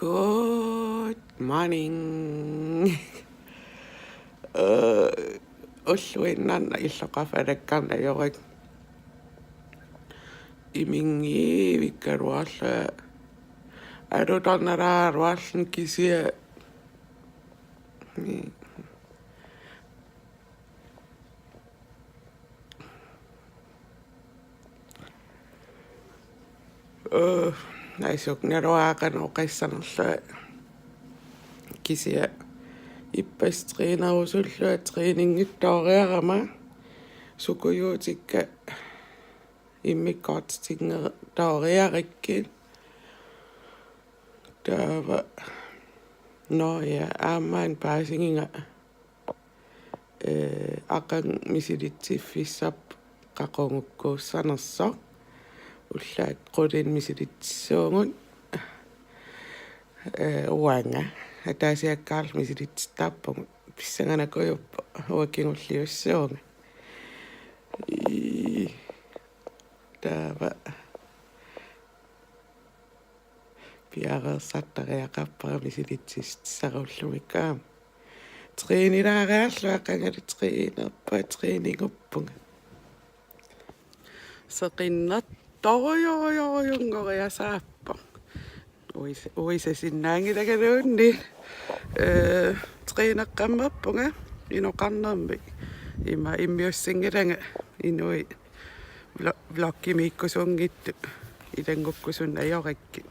Good morning. Ulluinnan illaqafarakkarna yorik imingi vikkarualla arutarnaraaruallun kisia naisuknaruaqan oqissanerlua kisia ippas treenarusullua treeningittaoriarama sukuyuutikka immikkaartitingeq taoriarikkin taava noja aammaan paasinginga aqan misilitsifissap qaqongukkuussanersoq ullaat qulin misilitsuungun uanga ataasiakkaarl misilitstaappungu pissanganakuйuppa uakingulliussuunga taava piareersattariaqappara misilitsissarullumikaa treenilaarearlu aqangalu treenerpa treeninguppunga seqinnat torujorujorujungoriasaappa uisasinnaangilagaluunni treeneqqammappunga inoqarnermi ima immiussingilanga inui vlokkimiikkusuungittu ilangukkusun ajorikki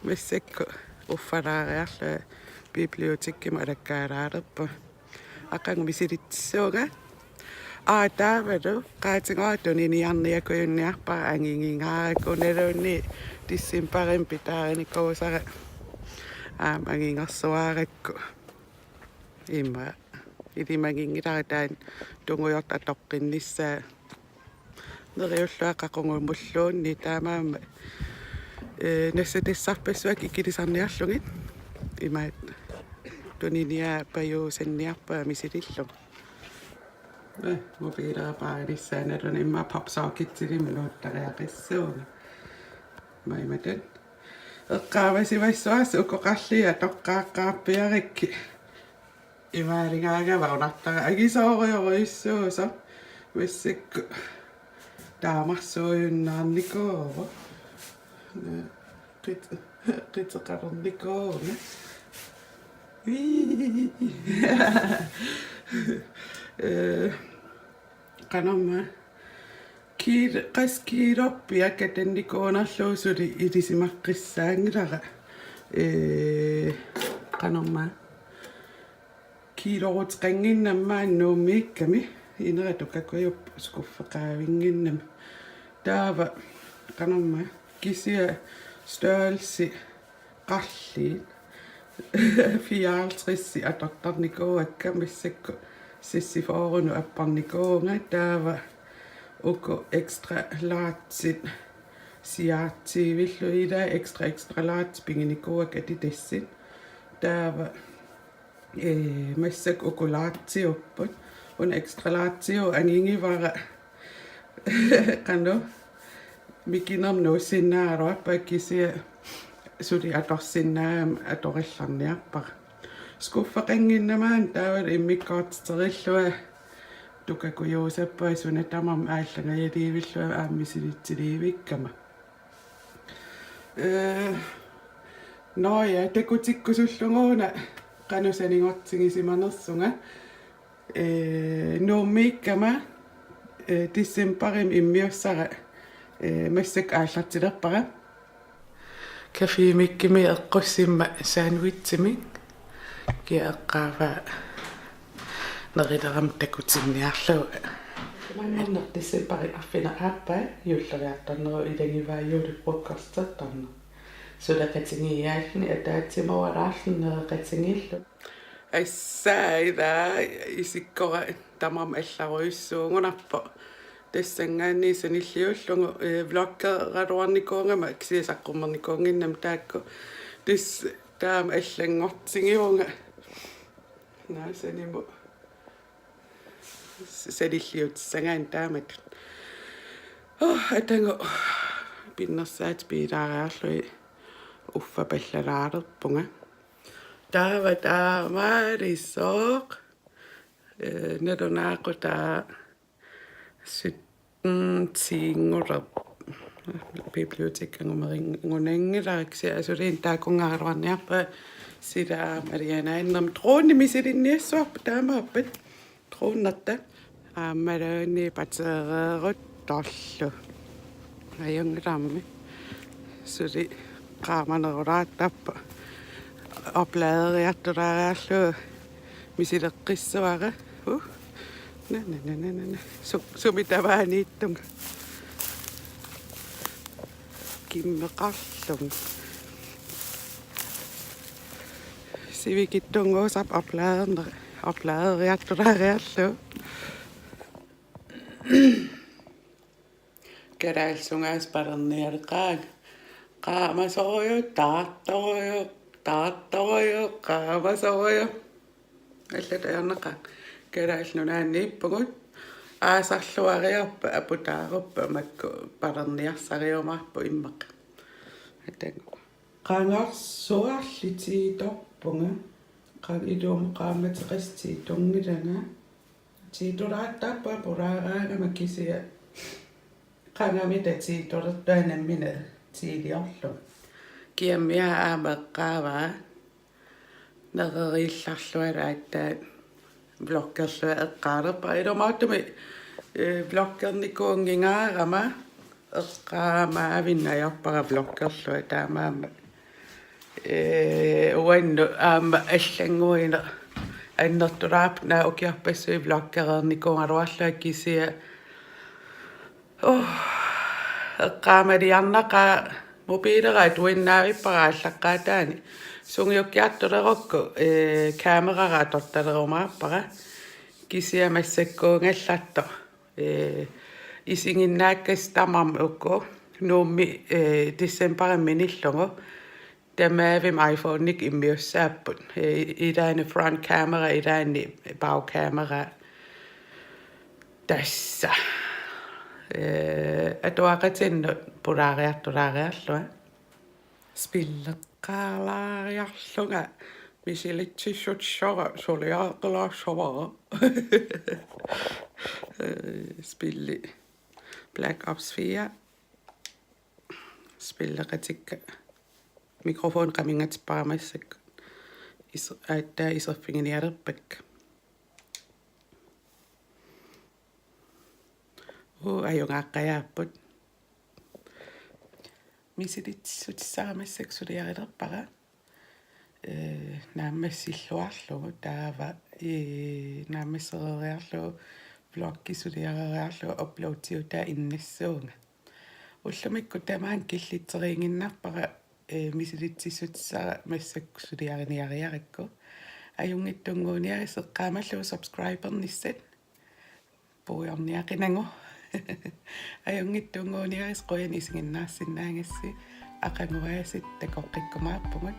массакку уффалаариарлу библиотеккима алаккаалаарерпа аққангу мисилитсууга таавалу qaatigaatuni niarniakuyunniarpara angingingaarakkunalunni tissimparим pitaarinikuusара angingersuaarakku imma ilimangingilarataan tungujort atoqqinnissaa neriulluа qaqungumulluunni taamaama nassatissarpassuak ikilisarniarlugit imaat tuninia pajuusanniarpa misilillug mobiilaapaalissaanalun imma popsockitsilimunuuttariaqissuuga maimatan eqqaavasivaissuas ukoqarlia toqqaaqqaappiarikki imaalingaagava unartara agisoorioruyissuusa massakku taamarsuujunnaarnikuuva qiteqarernikuuga qanorma qaskiilorpia katannikuunarluusuli ilisimaqqissaangilara qanorma kiilorutqanginnammaannuummiikkami ineratukakujup skuffeqaavinginnam taava qanorma kisia størrelse qarliin 54 atortarnikuuakka massakku sissifoorunu apparnikuunga taava uku extra large siaatiivillu ila extra large pinginikuuakka titassin taava massak uku large un extra large angingivara qanu mikinam nuussinnaarua kisia suli atorsinnaam atorillarniarpara skuffeqanginnamaan taaval immikkaartiterillua tukakujuusappa sunatamam aallangajaliivillua aammisilitsiliivikkama noja takutikkusulluguuna qanusaningortingisimanersunga nuummiikkama tissemparim immiussara масsak ааллартилерпара кафеимиккими эққуссимма саануитсимик киаэққаава нерилерам такутинниарлуга маннер диссемпари аффина ааппа юллавиартарнеру илагиваа юули подкастертарнер сулакатингиаални атаатсимавалаарлуннеқатингиллу ассаида исиккора тамам алларуйуссуугунарпа тассангаани саниллиуллугу влоккераруарникуунгама кисисаққуммерникуунгиннам таакку тис таама аллангортсигивунга наасаниму саниллиут сангаан таамат атанго pinnersaat spiidaariarlui uffapallalaalerpunga taava maarisoq nalunaaqu tiingura bibliotekangumaringunangilariksi asuliin taakungaarluarniarpa sila Marianaannam troonimisilinniassuarpa taamaappat troonnerta aammaluni patereerut torlu ajungilaarmi suli qaamanerulaattappa opladeriartulaariarlu misileqqissuara na sumitavaaniittunga kimmeqarlung sivikittunguusap opladeriartulaariarlu keraalsungaas palernialeqaag qaamasoruyu taartoruyu qaamasoruyu аллатаернеqa кераалнунааннииппугут аасарлуариарпа апутааруппа макку палерниарсариумаарпу иммақ атангу qaangaarsuarlitiitorpunga qaan iluum qaammatеqastiituнгилага tiitulaаттааппа пулаараага маккисия qaangami tatiitorertuanamмина tiiliorlu kiammia aamеққааваа нерерилларлуалааттаат блоккерлуа эққаалерпа илумааттуми блоккерникуунгингаарама эққаамаавиннаярпара блоккерлуа таамаама уанну аама аллангуина аннертулаап наа окиарпассуи блоккерерникуунгалуарлуа кисия эққаамалиарнақа мобилераа туиннаавиппара аллаққаатаани сунгиуккиартулерокку камерара тотталерумаарпара кисиамассаккуунгаллатто исингиннааккас тамарм укку нуумми дисембарамминиллугу тамаавим iPhone-ник иммиуссааппут илаани front camera илаани back camera тасса атуақатинну пулаариартулаариарлуа спиллеққаалаариарлунга мисилитсиссутсора солиааққелаассавара спилли Black Ops 4 спиллеқатикка микрофон қамингатиппарамассак ааттаа исерфингиниалерпак ajungaqqajaapпут мисилитсутиссарамассак сулиарилерпара нааммассиллуарлугу таава нааммассерериарлугу влогги сулиарериарлугу апплоудтиута иннассуунга уллумикку тамаан киллитсериингиннарпара мисилитсиссутиссара массак сулиариниариарикку ajunngittunguuniari seqqaamallu subscriber-nissat puuyorniaqinangu ajungittunguuniaris qoyan isinginnaassinnaangassi aqanguasit takoqqikkumaappungut